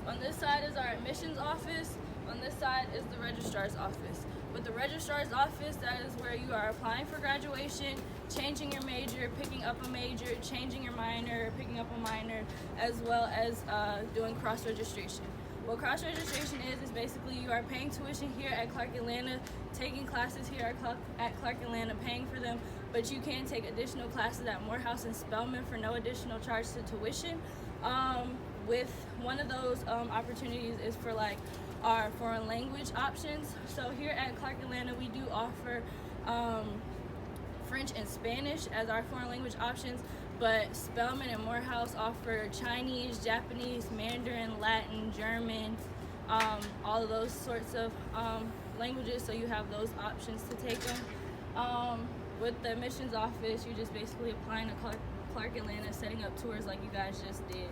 On this side is our admissions office. On this side is the registrar's office. With the registrar's office, that is where you are applying for graduation, changing your major, picking up a major, changing your minor, picking up a minor, as well as doing cross-registration. What cross-registration is basically you are paying tuition here at Clark Atlanta, taking classes here at Clark Atlanta, paying for them, but you can take additional classes at Morehouse and Spelman for no additional charge to tuition. With one of those opportunities is for like our foreign language options. So here at Clark Atlanta, we do offer French and Spanish as our foreign language options, but Spelman and Morehouse offer Chinese, Japanese, Mandarin, Latin, German, all of those sorts of languages, so you have those options to take them. With the admissions office, you're just basically applying to Clark Atlanta, setting up tours like you guys just did.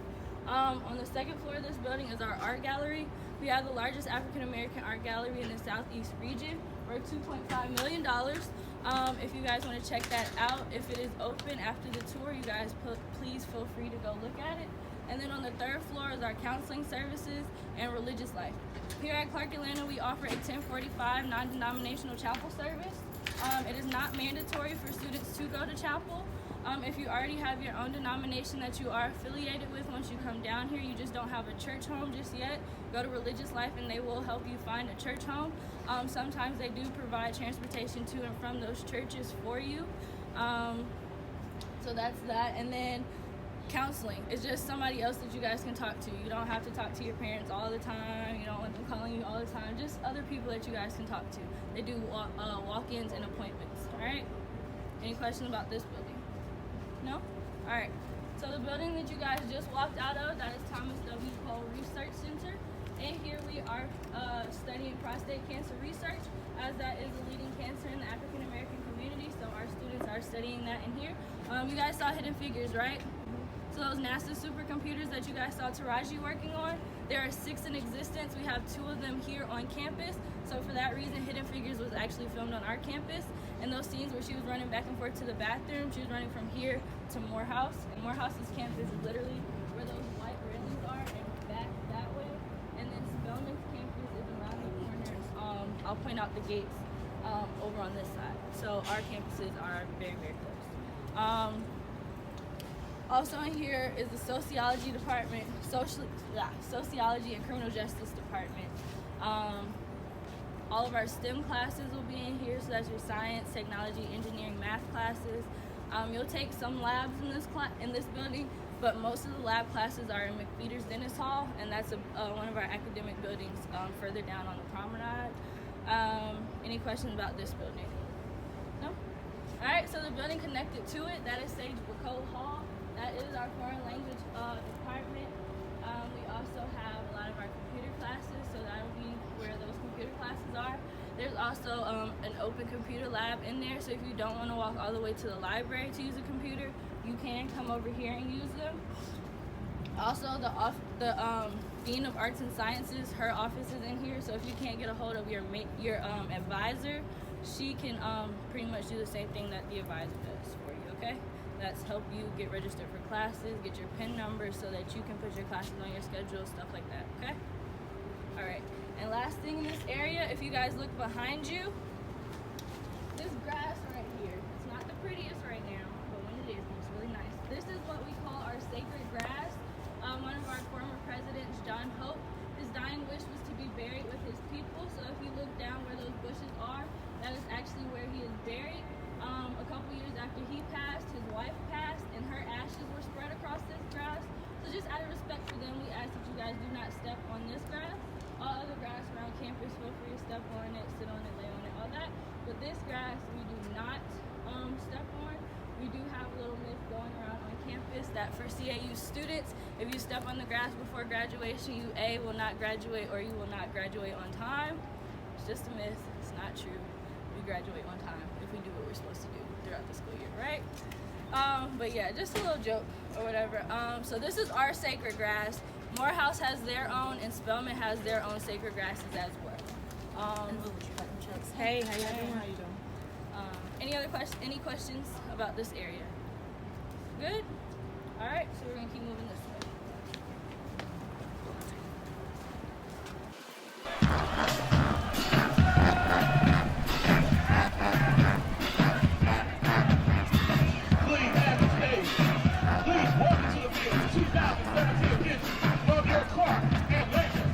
On the second floor of this building is our art gallery. We have the largest African American art gallery in the Southeast region. We're $2.5 million. If you guys want to check that out, if it is open after the tour, you guys please feel free to go look at it. And then on the third floor is our counseling services and religious life. Here at Clark Atlanta, we offer a 1045 non-denominational chapel service. It is not mandatory for students to go to chapel. If you already have your own denomination that you are affiliated with, once you come down here, you just don't have a church home just yet, go to Religious Life and they will help you find a church home. Sometimes they do provide transportation to and from those churches for you. So that's that. And then counseling is just somebody else that you guys can talk to. You don't have to talk to your parents all the time. You don't want them calling you all the time. Just other people that you guys can talk to. They do walk-ins and appointments. All right? Any questions about this building? No? All right. So the building that you guys just walked out of, that is Thomas W. Cole Research Center. And here we are studying prostate cancer research, as that is a leading cancer in the African American community. So our students are studying that in here. You guys saw Hidden Figures, right? So those NASA supercomputers that you guys saw Taraji working on, there are 6 in existence. We have 2 of them here on campus. So for that reason, Hidden Figures was actually filmed on our campus. And those scenes where she was running back and forth to the bathroom, she was running from here to Morehouse. And Morehouse's campus is literally where those white railings are and back that way. And then Spelman's campus is around the corners. I'll point out the gates over on this side. So our campuses are very, very close. Also in here is the sociology department, sociology and criminal justice department. All of our STEM classes will be in here, so that's your science, technology, engineering, math classes. You'll take some labs in this building, but most of the lab classes are in McFeeters Dennis Hall, and that's one of our academic buildings further down on the promenade. Any questions about this building? No? All right, so the building connected to it, that is Sage Bacot Hall. That is our foreign language department. We also have a lot of our computer classes, so that'll be where those computer classes are. There's also an open computer lab in there, so if you don't want to walk all the way to the library to use a computer, you can come over here and use them. Also, the Dean of Arts and Sciences, her office is in here, so if you can't get a hold of your advisor, she can pretty much do the same thing that the advisor does for you, okay? That's help you get registered for classes, get your PIN number so that you can put your classes on your schedule, stuff like that, okay? All right, and last thing in this area, if you guys look behind you, this grass right here, it's not the prettiest right now, but when it is, it's really nice. This is what we call our sacred grass. One of our former presidents, John Hope, his dying wish was to be buried with his people, so if you look down where those bushes are, that is actually where he is buried. A couple years after he passed, his wife passed, and her ashes were spread across this grass. So just out of respect for them, we ask that you guys do not step on this grass. All other grass around campus, feel free to step on it, sit on it, lay on it, all that. But this grass, we do not step on. We do that for CAU students, if you step on the grass before graduation, you A, will not graduate, or you will not graduate on time. It's just a myth. It's not true. We graduate on time if we do what we're supposed to do throughout the school year, right? But yeah, just a little joke or whatever. So this is our sacred grass. Morehouse has their own, and Spelman has their own sacred grasses as well. Hey, how you doing? How you doing? Any questions about this area? Good? All right, so we're gonna keep moving this way. Please have the stage. Please welcome to the field 2017 edition of your Clark and Lecture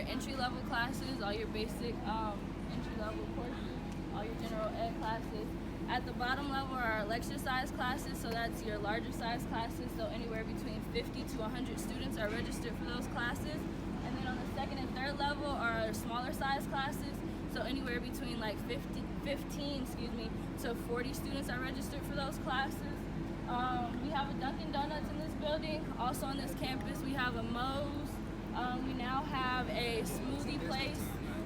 entry-level classes, all your basic entry-level courses, all your general ed classes. At the bottom level are our lecture size classes, so that's your larger size classes, so anywhere between 50 to 100 students are registered for those classes. And then on the second and third level are our smaller size classes, so anywhere between like 15 to 40 students are registered for those classes. We have a Dunkin' Donuts in this building. Also on this campus we have a Moe's. We now have a smoothie place,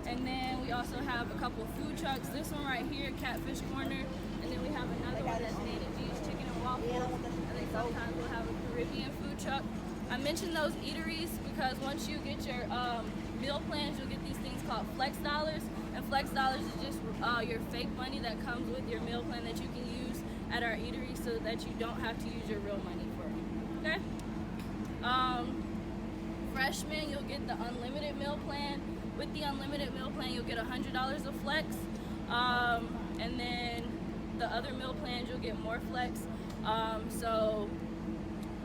and then we also have a couple of food trucks. This one right here, Catfish Corner, and then we have another one that's Nana G's Chicken and Waffles, and then sometimes we'll have a Caribbean food truck. I mentioned those eateries because once you get your meal plans, you'll get these things called Flex Dollars, and Flex Dollars is just your fake money that comes with your meal plan that you can use at our eatery so that you don't have to use your real money for it, okay? Freshmen, you'll get the unlimited meal plan. With the unlimited meal plan, you'll get $100 of flex. And then the other meal plans, you'll get more flex. So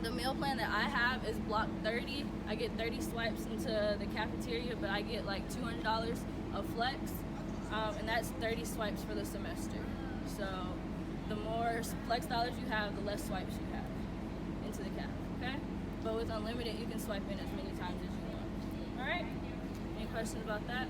the meal plan that I have is block 30. I get 30 swipes into the cafeteria, but I get like $200 of flex. And that's 30 swipes for the semester. So the more flex dollars you have, the less swipes you have into the caf, okay? But with unlimited, you can swipe in as many times as you want. All right? Any questions about that?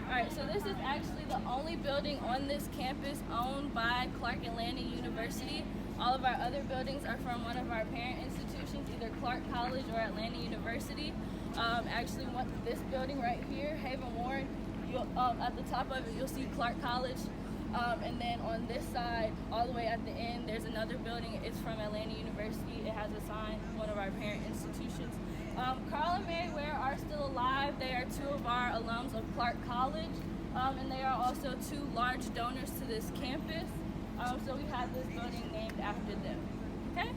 All right, so this is actually the only building on this campus owned by Clark and Landing University. All of our other buildings are from one of our parent institutions, either Clark College or at Landing University. Actually, this building right here, Haven Warren, at the top of it, you'll see Clark College. And then on this side, all the way at the end, there's another building. It's from Atlanta University. It has a sign, one of our parent institutions. Carl and Mary Ware are still alive. They are two of our alums of Clark College, and they are also two large donors to this campus. So we have this building named after them, okay?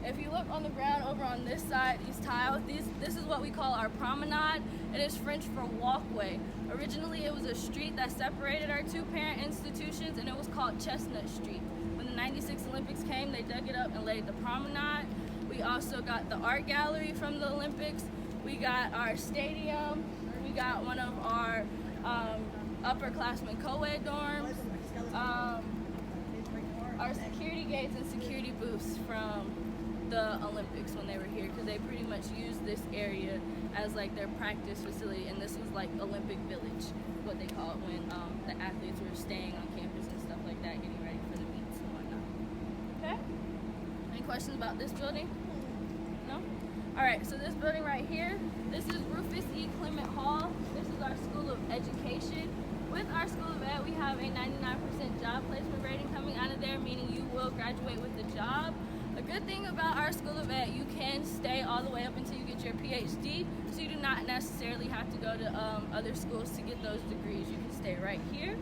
If you look on the ground over on this side, these tiles, this is what we call our promenade. It is French for walkway. Originally, it was a street that separated our two parent institutions, and it was called Chestnut Street. When the '96 Olympics came, they dug it up and laid the promenade. We also got the art gallery from the Olympics. We got our stadium. We got one of our upperclassmen co-ed dorms. Our security gates and security booths from the Olympics when they were here, because they pretty much used this area as like their practice facility, and this was like Olympic Village, what they call it when the athletes were staying on campus and stuff like that, getting ready for the meets and whatnot. Okay? Any questions about this building? No? Alright, so this building right here, this is Rufus E. Clement Hall. This is our School of Education. With our School of Ed, we have a 99% job placement rating coming out of there, meaning you will graduate with a job. A good thing about our School of Ed, you can stay all the way up until you get your PhD, so you do not necessarily have to go to other schools to get those degrees. You can stay right here.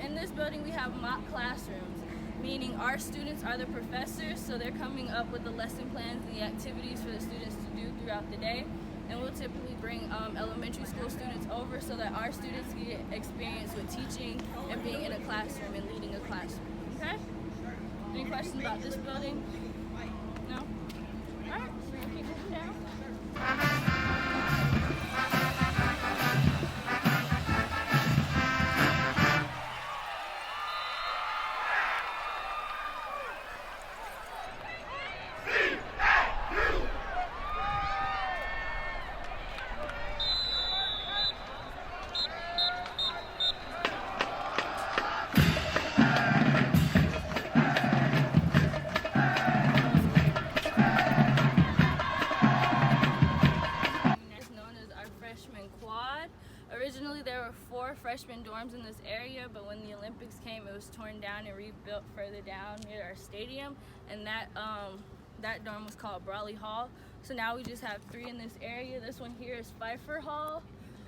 In this building, we have mock classrooms, meaning our students are the professors, so they're coming up with the lesson plans and the activities for the students to do throughout the day. And we'll typically bring elementary school students over so that our students can get experience with teaching and being in a classroom and leading a classroom. Okay? Any questions about this building? No? All right, so we're gonna keep moving down. freshman dorms in this area, but when the Olympics came, it was torn down and rebuilt further down near our stadium, and that dorm was called Brawley Hall. So now we just have 3 in this area. This one here is Pfeiffer Hall.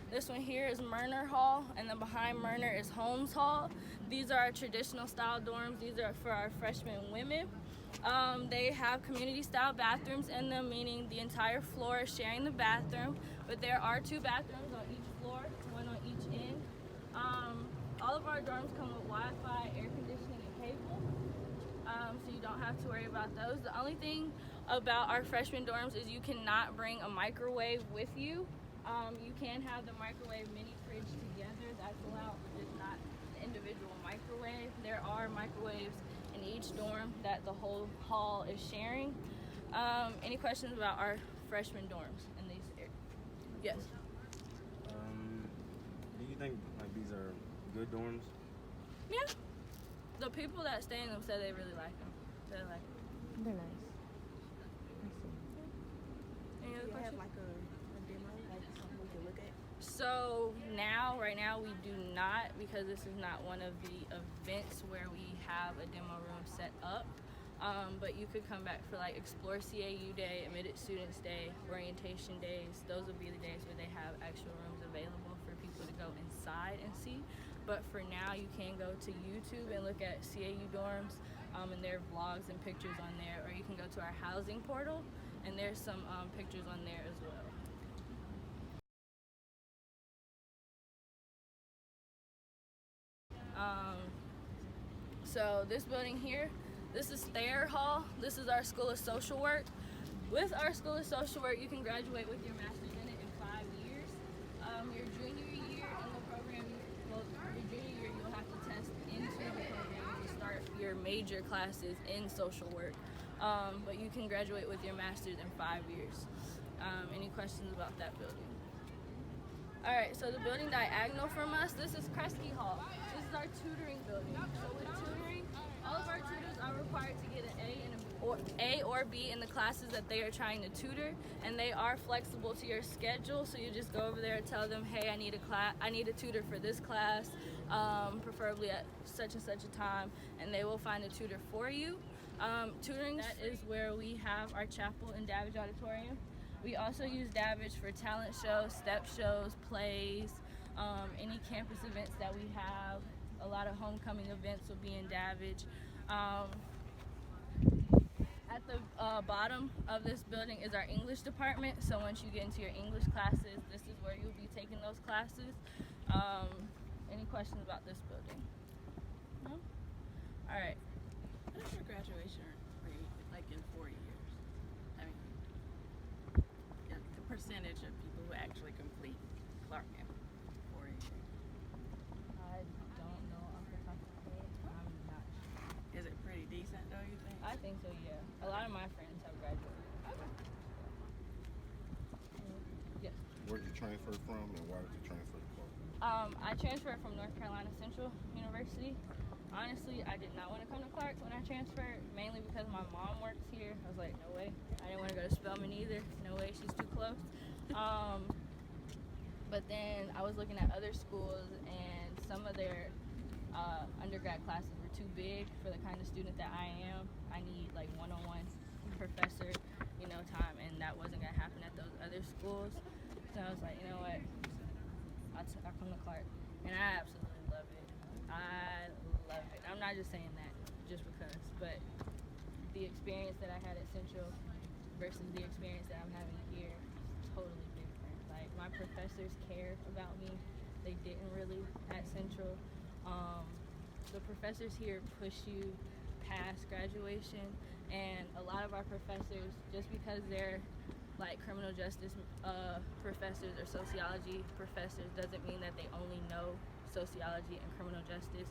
This one here is Murner Hall, and then behind Murner is Holmes Hall. These are our traditional style dorms. These are for our freshman women. They have community style bathrooms in them, meaning the entire floor is sharing the bathroom, but there are 2 bathrooms on each floor, 1 on each end. All of our dorms come with Wi-Fi, air conditioning, and cable, so you don't have to worry about those. The only thing about our freshman dorms is you cannot bring a microwave with you. You can have the microwave mini fridge together, that's allowed, but it's not an individual microwave. There are microwaves in each dorm that the whole hall is sharing. Any questions about our freshman dorms in these areas? Yes. Do you think like these are good dorms? Yeah. The people that stay in them said they really like them. They like them. They're nice. Any other Do you have questions? like a demo, like something we can look at? So right now we do not, because this is not one of the events where we have a demo room set up. But you could come back for like Explore CAU Day, Admitted Students Day, Orientation Days. Those will be the days where they have actual rooms available for people to go inside and see. But for now, you can go to YouTube and look at CAU dorms, and there are vlogs and pictures on there. Or you can go to our housing portal, and there's some pictures on there as well. So this building here, this is Thayer Hall. This is our School of Social Work. With our School of Social Work, you can graduate with your master's in it in 5 years. Your junior year in the program, your junior year, you'll have to test into the program to start your major classes in social work. But you can graduate with your master's in 5 years. Any questions about that building? All right, so the building diagonal from us, this is Kresge Hall. This is our tutoring building. So with tutoring, all of our tutors are required to get an A or B in the classes that they are trying to tutor, and they are flexible to your schedule. So you just go over there and tell them, hey, I need a tutor for this class, preferably at such and such a time, and they will find a tutor for you. Tutoring, that is where we have our chapel in Davidge Auditorium. We also use Davidge for talent shows, step shows, plays, any campus events that we have. A lot of homecoming events will be in Davidge. At the bottom of this building is our English department. So once you get into your English classes, this is where you'll be taking those classes. Any questions about this building? No? All right. What's your graduation rate like in 4 years? I mean, the percentage of people who actually complete Clark in 4 years. I don't know off the top of my head. I'm not sure. Is it pretty decent though, you think? I think so, yeah. A lot of my friends have graduated. Okay. Yes. Where did you transfer from, and why did you transfer to Clark? I transferred from North Carolina Central University. Honestly, I did not want to come to Clark when I transferred, mainly because my mom works here. I was like, no way. I didn't want to go to Spelman either. No way, she's too close. But then I was looking at other schools, and some of their undergrad classes were too big for the kind of student that I am. I need like one-on-one professor, time, and that wasn't gonna happen at those other schools. So I was like, you know what? I'll come to Clark, and I absolutely love it. I love it. I'm not just saying that just because, but the experience that I had at Central versus the experience that I'm having here is totally different. Like, my professors care about me. They didn't really at Central. The professors here push you past graduation, and a lot of our professors, just because they're like criminal justice professors or sociology professors, doesn't mean that they only know sociology and criminal justice.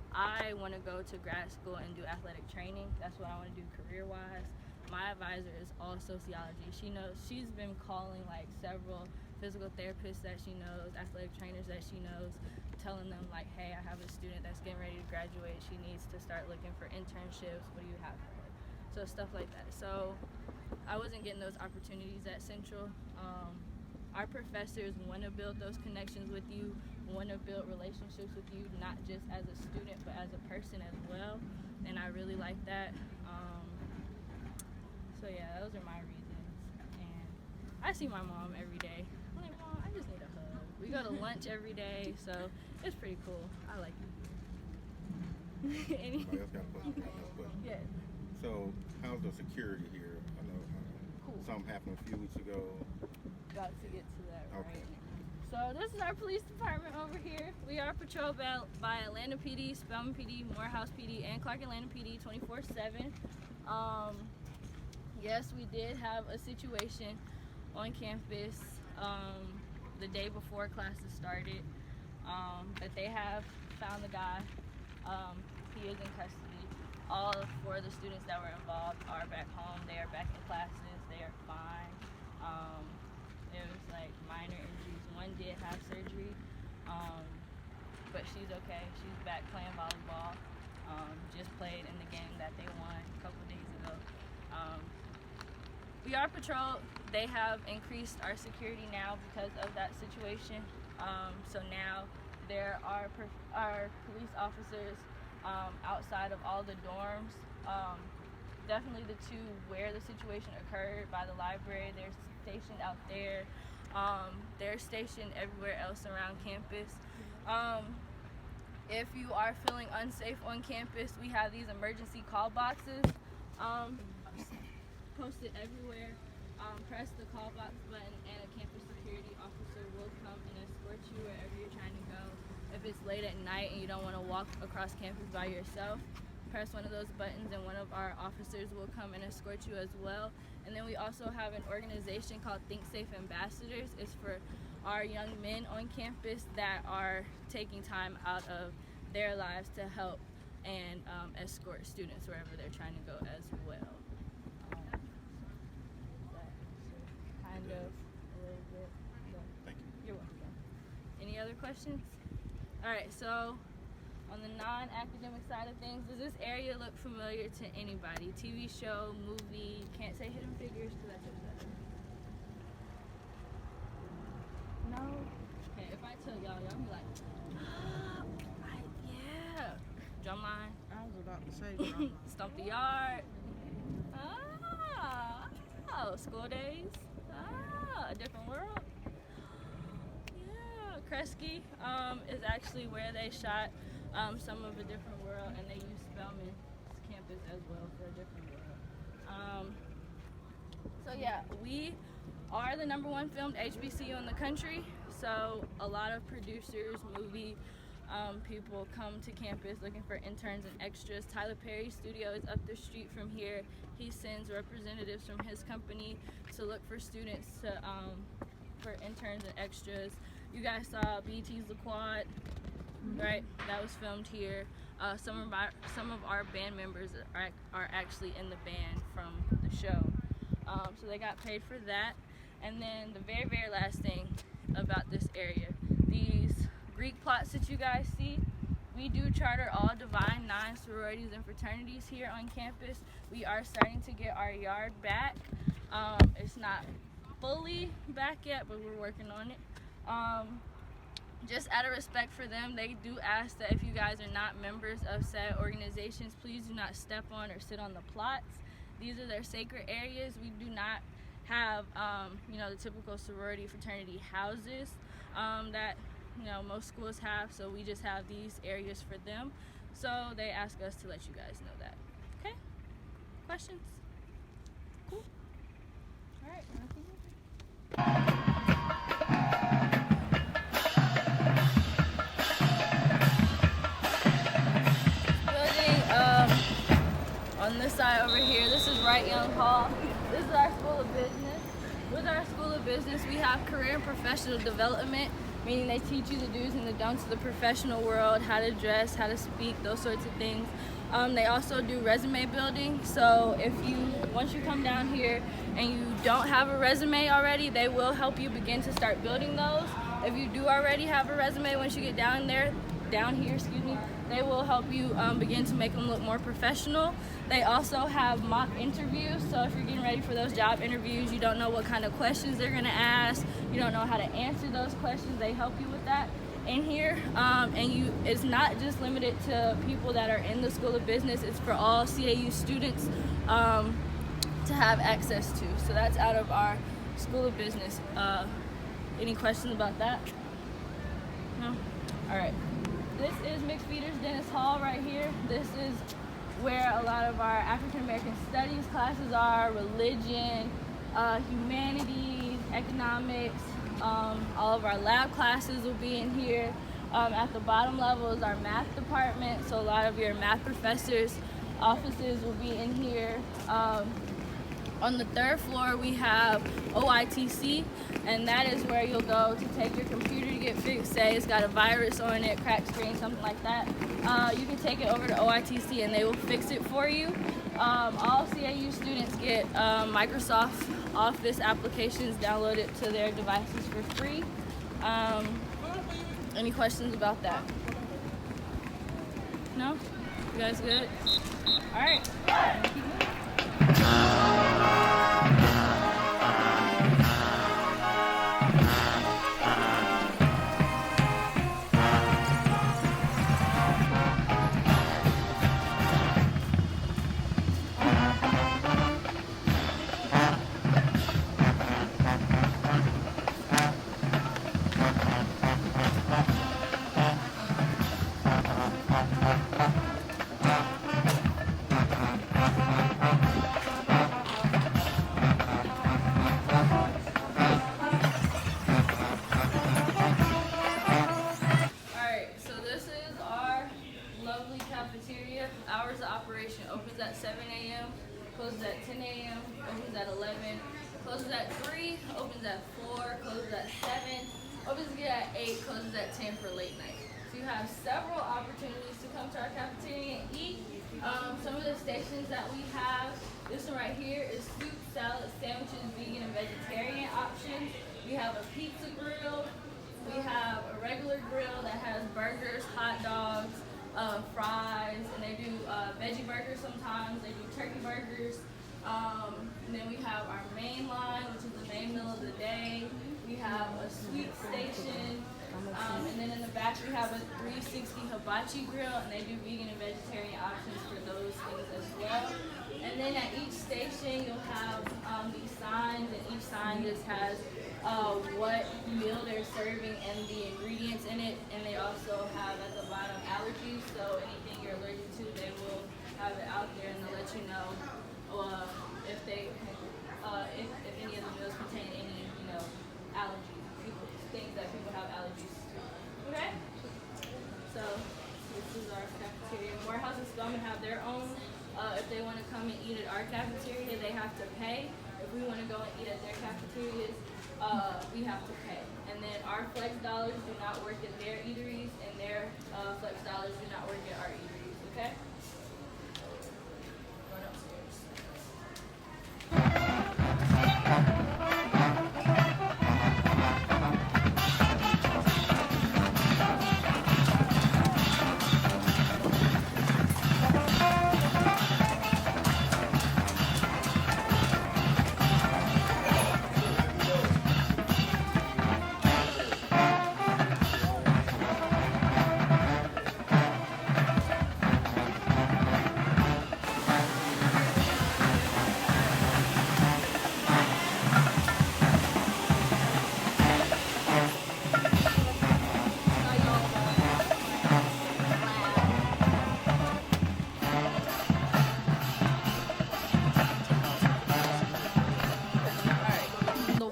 I want to go to grad school and do athletic training. That's what I want to do career-wise. My advisor is all sociology. She's been calling like several physical therapists that she knows, athletic trainers that she knows, telling them like, hey, I have a student that's getting ready to graduate. She needs to start looking for internships. What do you have for her? So stuff like that. So I wasn't getting those opportunities at Central. Our professors want to build those connections with you want to build relationships with you, not just as a student, but as a person as well. And I really like that. So yeah, those are my reasons. And I see my mom every day. I'm like, Mom, I just need a hug. We go to lunch every day, so it's pretty cool. I like it. Somebody else got a question? Got another question? Yeah. So, how's the security here? I know Cool. something happened a few weeks ago. About to get to that Okay. right. So this is our police department over here. We are patrolled by Atlanta PD, Spelman PD, Morehouse PD, and Clark Atlanta PD 24/7. Yes, we did have a situation on campus the day before classes started, but they have found the guy. He is in custody. All 4 of the students that were involved are back home. They are back in classes. They are fine. There was like minor injuries. One did have surgery, but she's okay. She's back playing volleyball. Just played in the game that they won a couple days ago. We are patrolled. They have increased our security now because of that situation. So now there are police officers outside of all the dorms. Definitely the 2 where the situation occurred by the library. They're stationed out there. They're stationed everywhere else around campus. If you are feeling unsafe on campus, we have these emergency call boxes posted everywhere. Press the call box button and a campus security officer will come and escort you wherever you're trying to go. If it's late at night and you don't want to walk across campus by yourself, press one of those buttons and one of our officers will come and escort you as well. And then we also have an organization called Think Safe Ambassadors. It's for our young men on campus that are taking time out of their lives to help and escort students wherever they're trying to go as well. Kind of a little bit. Thank you. You're welcome. Any other questions? All right, so on the non-academic side of things, does this area look familiar to anybody? TV show, movie, can't say Hidden Figures because that's upsetting. No? Okay, if I tell y'all be like, right, yeah. Drumline. I was about to say drama. Stump the Yard. Oh, School Days. A Different World. Yeah, Kresge is actually where they shot some of A Different World, and they used Spelman's campus as well for A Different World. So yeah, we are the #1 filmed HBCU in the country. So a lot of producers, movie people come to campus looking for interns and extras. Tyler Perry's studio is up the street from here. He sends representatives from his company to look for students for interns and extras. You guys saw BT's The Quad, right? That was filmed here. Some of our band members are actually in the band from the show. So they got paid for that. And then the very, very last thing about this area, these Greek plots that you guys see, we do charter all Divine 9 sororities and fraternities here on campus. We are starting to get our yard back. It's not fully back yet, but we're working on it. Just out of respect for them, they do ask that if you guys are not members of said organizations, please do not step on or sit on the plots. These are their sacred areas. We do not have, the typical sorority fraternity houses that most schools have, so we just have these areas for them. So they ask us to let you guys know that. Okay? Questions? Cool. All right. Building on this side over here, this is Wright Young Hall. This is our School of Business. With our School of Business, we have career and professional development, meaning they teach you the do's and the don'ts of the professional world, how to dress, how to speak, those sorts of things. They also do resume building, so once you come down here and you don't have a resume already, they will help you begin to start building those. If you do already have a resume, once you get down here, they will help you begin to make them look more professional. They also have mock interviews, so if you're getting ready for those job interviews, you don't know what kind of questions they're gonna ask, you don't know how to answer those questions, they help you with that. in here, it's not just limited to people that are in the School of Business. It's for all CAU students to have access to. So that's out of our School of Business. Any questions about that? No? All right. This is McFeeters Dennis Hall right here. This is where a lot of our African American studies classes are, religion, humanities, economics. All of our lab classes will be in here. At the bottom level is our math department, so a lot of your math professors' offices will be in here. On the third floor, we have OITC, and that is where you'll go to take your computer to get fixed. Say it's got a virus on it, cracked screen, something like that. You can take it over to OITC and they will fix it for you. All CAU students get Microsoft Office applications downloaded to their devices for free. Any questions about that? No? You guys good? All right. Keep moving. Hours of operation: opens at 7 a.m., closes at 10 a.m., opens at 11, closes at 3, opens at 4, closes at 7, opens again at 8, closes at 10 for late night. So you have several opportunities to come to our cafeteria and eat. Some of the stations that we have, this one right here is soup, salad, sandwiches, vegan and vegetarian options. We have a pizza grill. We have a regular grill that has burgers, hot dogs, fries, and they do veggie burgers sometimes. They do turkey burgers. And then we have our main line, which is the main meal of the day. We have a sweet station. And then in the back we have a 360 hibachi grill, and they do vegan and vegetarian options for those things as well. And then at each station you'll have these signs, and each sign just has what meal they're serving and the ingredients in it. And they also have at the bottom allergies, so anything you're allergic to, they will have it out there, and they'll let you know if they if any of the meals contain any allergies, things that people have allergies to. Okay? So this is our cafeteria. Morehouse and Spelman have their own. If they want to come and eat at our cafeteria, they have to pay. If we want to go and eat at their cafeterias, we have to pay. And then our flex dollars do not work at their eateries, and their flex dollars do not work at our eateries. Okay? Going upstairs.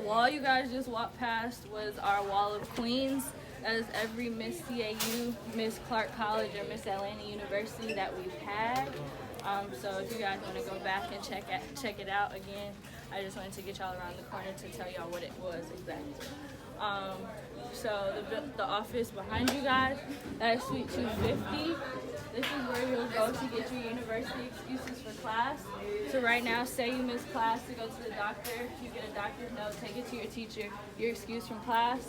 All you guys just walked past was our Wall of Queens. That is every Miss CAU, Miss Clark College, or Miss Atlanta University that we've had. So if you guys want to go back and check it out again, I just wanted to get y'all around the corner to tell y'all what it was exactly. So the office behind you guys, that is Suite 250. This is where you'll go to get your university excuses for class. So right now, say you miss class to go to the doctor, you get a doctor's note, take it to your teacher, your excuse from class.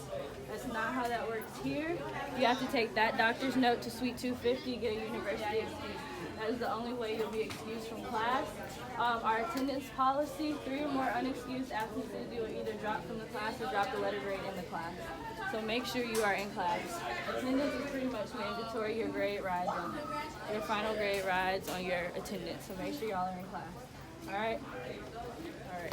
That's not how that works here. You have to take that doctor's note to Suite 250, get a university excuse. That is the only way you'll be excused from class. Our attendance policy, 3 or more unexcused absences, you will either drop from the class or drop the letter grade in the class. So make sure you are in class. Attendance is pretty much mandatory. Your grade rides on it. Your final grade rides on your attendance. So make sure y'all are in class. All right? All right.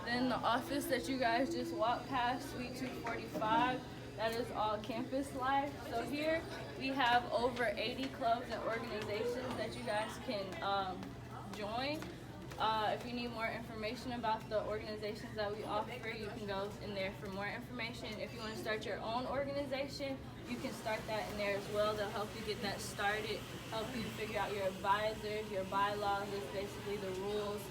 Then the office that you guys just walked past, Suite 245, that is all campus life. So here we have over 80 clubs and organizations that you guys can join. If you need more information about the organizations that we offer, you can go in there for more information. If you want to start your own organization, you can start that in there as well. They'll help you get that started, help you figure out your advisors, your bylaws, is basically the rules,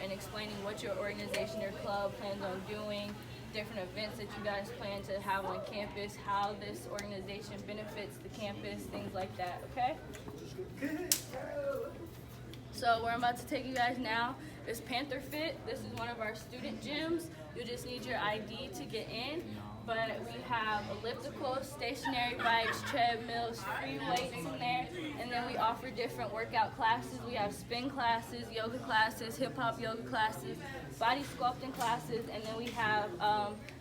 and explaining what your organization, your club plans on doing, different events that you guys plan to have on campus, how this organization benefits the campus, things like that, okay? So where I'm about to take you guys now is Panther Fit. This is one of our student gyms. You just need your ID to get in. But we have ellipticals, stationary bikes, treadmills, free weights in there. And then we offer different workout classes. We have spin classes, yoga classes, hip hop yoga classes, body sculpting classes, and then we have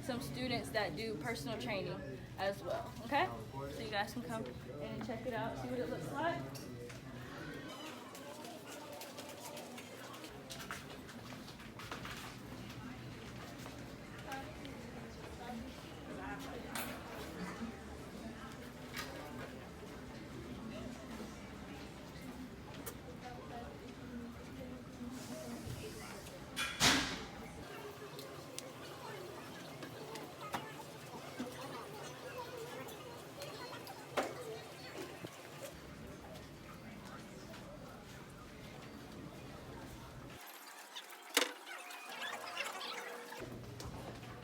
some students that do personal training as well, okay? So you guys can come in and check it out, see what it looks like.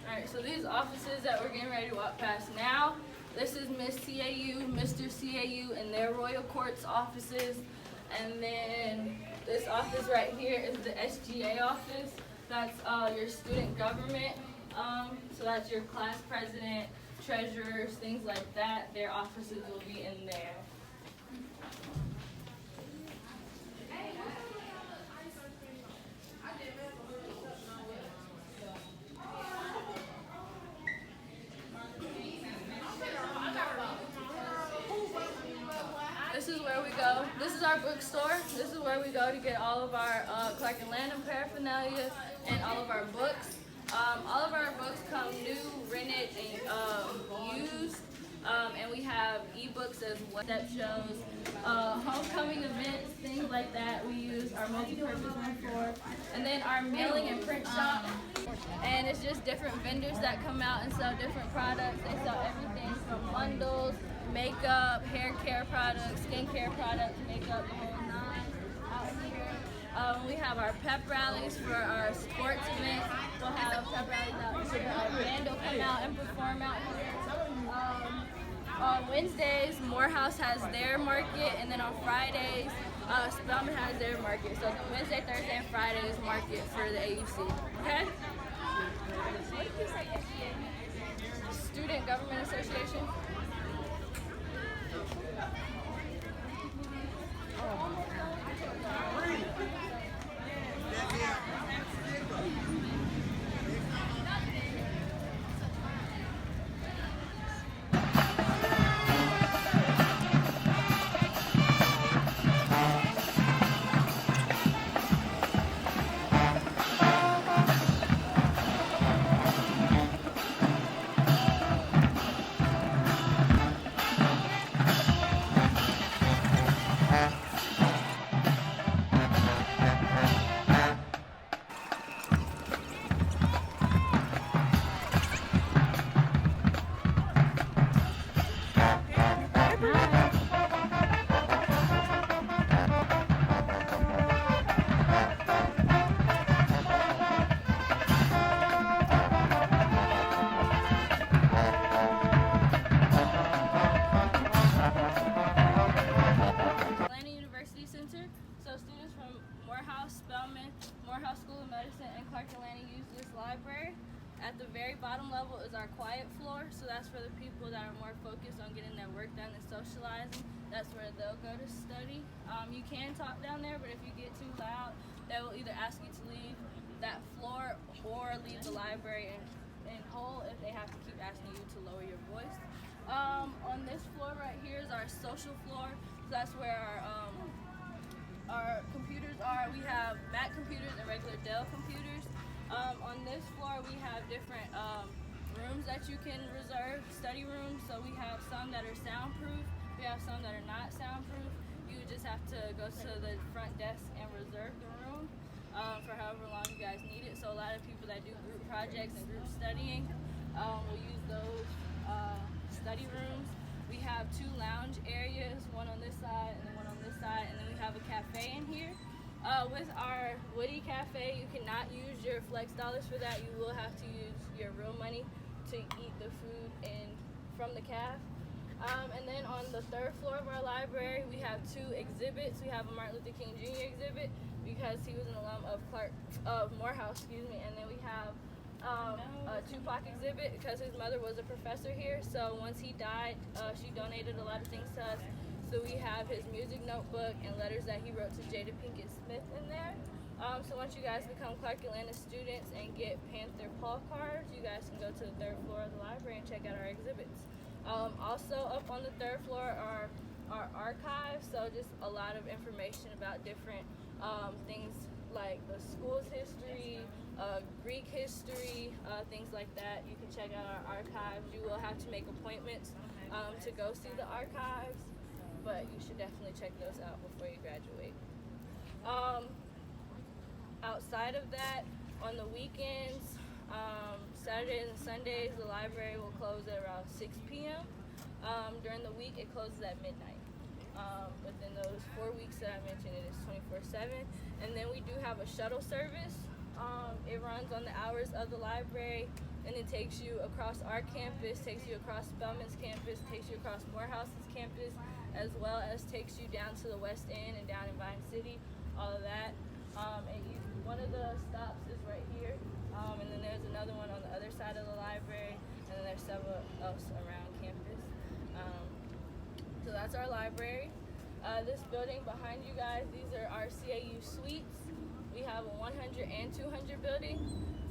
Alright, so these offices that we're getting ready to walk past now, this is Miss CAU, Mr. CAU, and their Royal Courts offices. And then this office right here is the SGA office. That's your student government. So that's your class president, treasurers, things like that. Their offices will be in there. This is where we go. This is our bookstore. This is where we go to get all of our Clark and Lanham paraphernalia and all of our books. All of our books come new, rented, and used. And we have ebooks as well, step shows, homecoming events, things like that. We use our multi-purpose room for. And then our mailing and print shop. And it's just different vendors that come out and sell different products. They sell everything from bundles, makeup, hair care products, skin care products, makeup, the whole nine out here. We have our pep rallies for our sports events. We'll have pep rallies out here. Our band will come out and perform out here. On Wednesdays, Morehouse has their market, and then on Fridays, Spelman has their market. So Wednesday, Thursday, and Friday is market for the AUC. Okay? What did you say, SGA? Student Government Association. Morehouse School of Medicine and Clark and Lanham use this library. At the very bottom level is our quiet floor, so that's for the people that are more focused on getting their work done and socializing. That's where they'll go to study. You can talk down there, but if you get too loud, they will either ask you to leave that floor or leave the library in whole if they have to keep asking you to lower your voice. On this floor right here is our social floor. So that's where our computers are. We have Mac computers and regular Dell computers. On this floor we have different rooms that you can reserve, study rooms. So we have some that are soundproof, we have some that are not soundproof. You just have to go to the front desk and reserve the room for however long you guys need it. So a lot of people that do group projects and group studying will use those study rooms. We have 2 lounge areas, one on this side and then one on this side, and then we have a cafe in here. With our Woody Cafe, you cannot use your flex dollars for that. You will have to use your real money to eat the food from the caf. And then on the 3rd floor of our library, we have 2 exhibits. We have a Martin Luther King Jr. exhibit because he was an alum of Morehouse, and then we have a Tupac exhibit because his mother was a professor here. So once he died, she donated a lot of things to us. So we have his music notebook and letters that he wrote to Jada Pinkett Smith in there. So once you guys become Clark Atlanta students and get Panther Paul cards, you guys can go to the 3rd floor of the library and check out our exhibits. Also up on the 3rd floor are our archives, so just a lot of information about different things like the school's history, Greek history, things like that. You can check out our archives. You will have to make appointments to go see the archives, but you should definitely check those out before you graduate. Outside of that, on the weekends, Saturdays and Sundays, the library will close at around 6 p.m. During the week, it closes at midnight. Within those 4 weeks that I mentioned, it is 24/7. And then we do have a shuttle service. It runs on the hours of the library, and it takes you across our campus, takes you across Spelman's campus, takes you across Morehouse's campus, as well as takes you down to the West End and down in Vine City, all of that. One of the stops is right here, and then there's another one on the other side of the library, and then there's several else around campus. So that's our library. This building behind you guys, these are our CAU suites. We have a 100 and 200 building.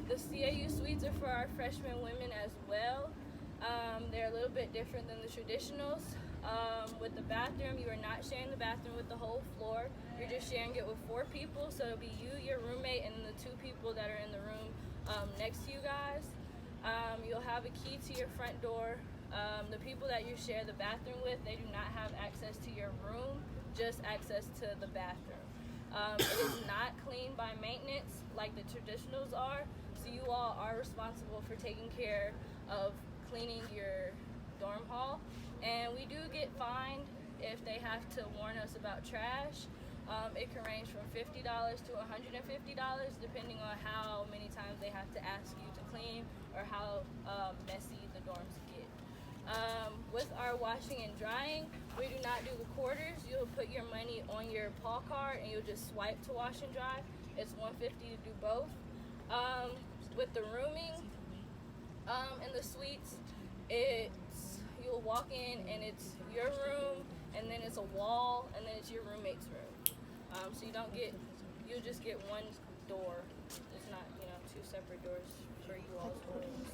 The CAU suites are for our freshman women as well. They're a little bit different than the traditionals. With the bathroom, you are not sharing the bathroom with the whole floor. You're just sharing it with 4 people. So it'll be you, your roommate, and the 2 people that are in the room next to you guys. You'll have a key to your front door. The people that you share the bathroom with, they do not have access to your room, just access to the bathroom. It is not cleaned by maintenance like the traditionals are, so you all are responsible for taking care of cleaning your dorm hall. And we do get fined if they have to warn us about trash. It can range from $50 to $150 depending on how many times they have to ask you to clean or how messy the dorms get. With our washing and drying, we do not do the quarters. You'll put your money on your Paul card and you'll just swipe to wash and dry. It's $150 to do both. With the rooming in the suites, you'll walk in and it's your room, and then it's a wall, and then it's your roommate's room. So you'll just get one door. It's not, 2 separate doors for you all's rooms.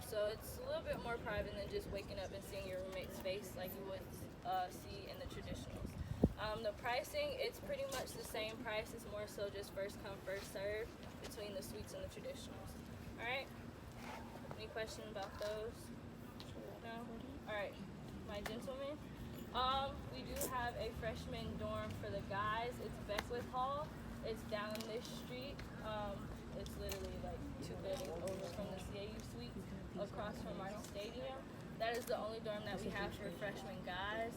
So it's a little bit more private than just waking up and seeing your roommate's face like you would see in the traditionals. The pricing, it's pretty much the same price. It's more so just first come, first serve between the suites and the traditionals. All right? Any questions about those? No? All right, my gentlemen. We do have a freshman dorm for the guys. It's Beckwith Hall. It's down this street. It's literally like 2 buildings over from the CAU suite, across from our stadium. That is the only dorm that we have for freshmen guys.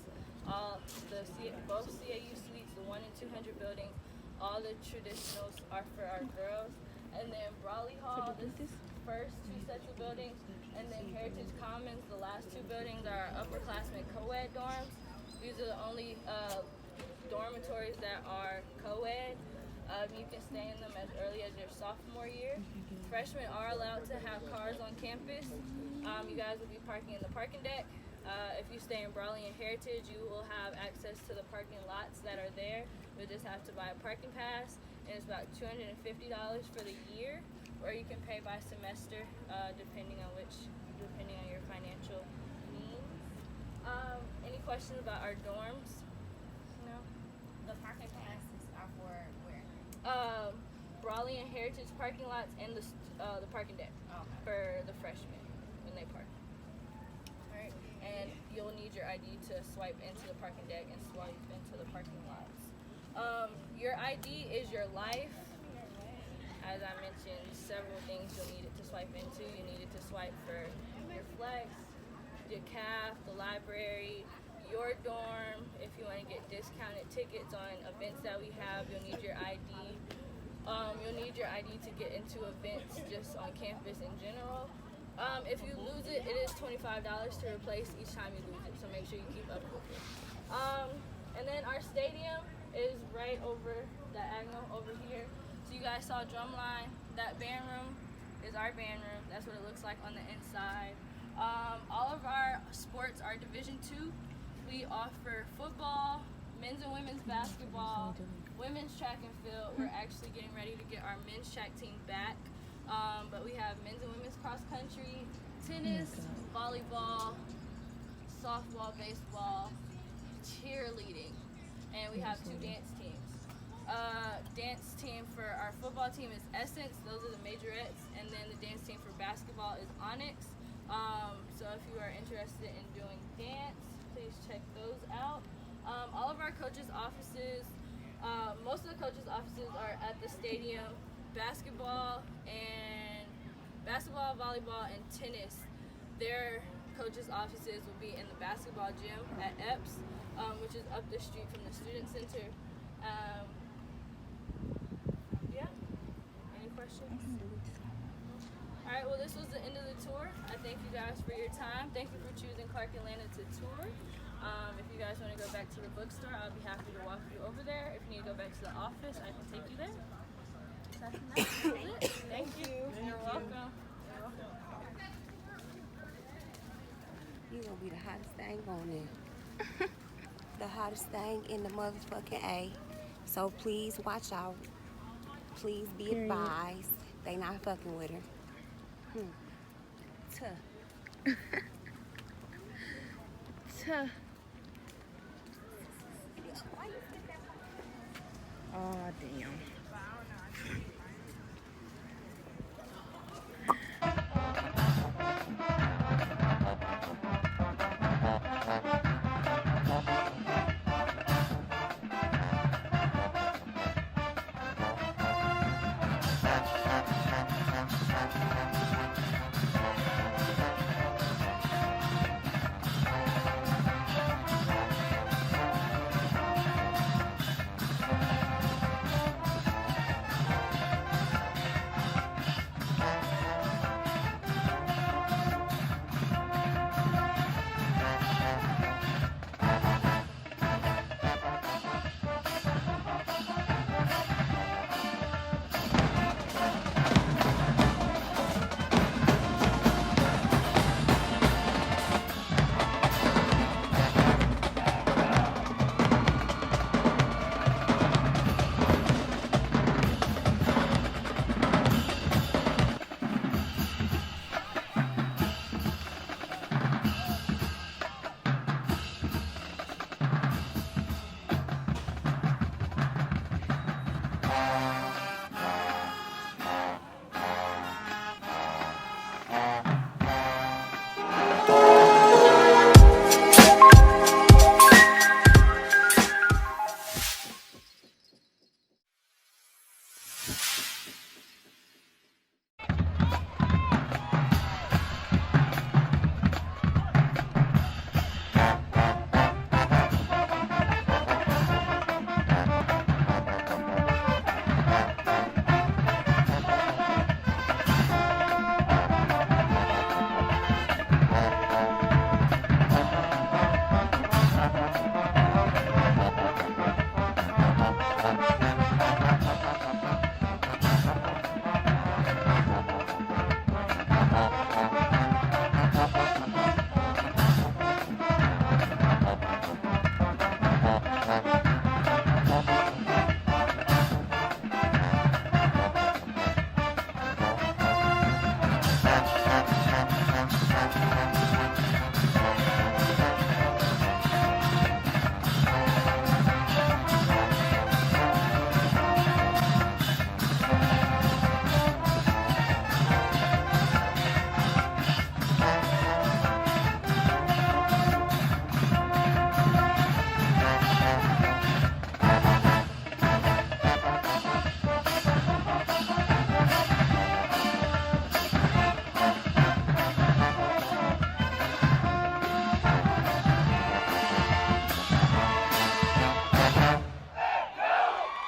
Both CAU suites, the 1 and 200 buildings, all the traditionals are for our girls. And then Brawley Hall, this first 2 sets of buildings, and then Heritage Commons, the last 2 buildings are upperclassmen co-ed dorms. These are the only dormitories that are co-ed. You can stay in them as early as your sophomore year. Freshmen are allowed to have cars on campus. You guys will be parking in the parking deck. If you stay in Brawley and Heritage, you will have access to the parking lots that are there. You'll just have to buy a parking pass, and it's about $250 for the year, or you can pay by semester, depending on your financial means. Any questions about our dorms? No. The parking passes are for where? Brawley and Heritage parking lots and the parking deck for the freshmen when they park. Alright, and you'll need your ID to swipe into the parking deck and swipe into the parking lots. Your ID is your life. As I mentioned, several things you'll need it to swipe into. You need it to swipe for your flex, your CAF, the library, your dorm. If you want to get discounted tickets on events that we have, you'll need your ID. You'll need your ID to get into events just on campus in general. If you lose it, it is $25 to replace each time you lose it, so make sure you keep up with it. And then our stadium is right over diagonal over here. So you guys saw Drumline. That band room is our band room. That's what it looks like on the inside. All of our sports are Division II. We offer football, men's and women's basketball, women's track and field. We're actually getting ready to get our men's track team back. But we have men's and women's cross country, tennis, volleyball, softball, baseball, cheerleading, and we have 2 dance teams. Dance team for our football team is Essence, those are the majorettes, and then the dance team for basketball is Onyx. So if you are interested in doing dance, please check those out. All of our coaches' offices, most of the coaches' offices are at the stadium. Basketball, volleyball, and tennis, their coaches' offices will be in the basketball gym at Epps, which is up the street from the student center. Yeah. Any questions? All right. Well, this was the end of the tour. I thank you guys for your time. Thank you for choosing Clark Atlanta to tour. If you guys want to go back to the bookstore, I'll be happy to walk you over there. If you need to go back to the office, I can take you there. Thank you. You're welcome. You gonna be the hottest thing on there. The hottest thing in the motherfucking A. So please watch out. Please be advised. They not fucking with her. Tuh. Tuh. Oh, damn.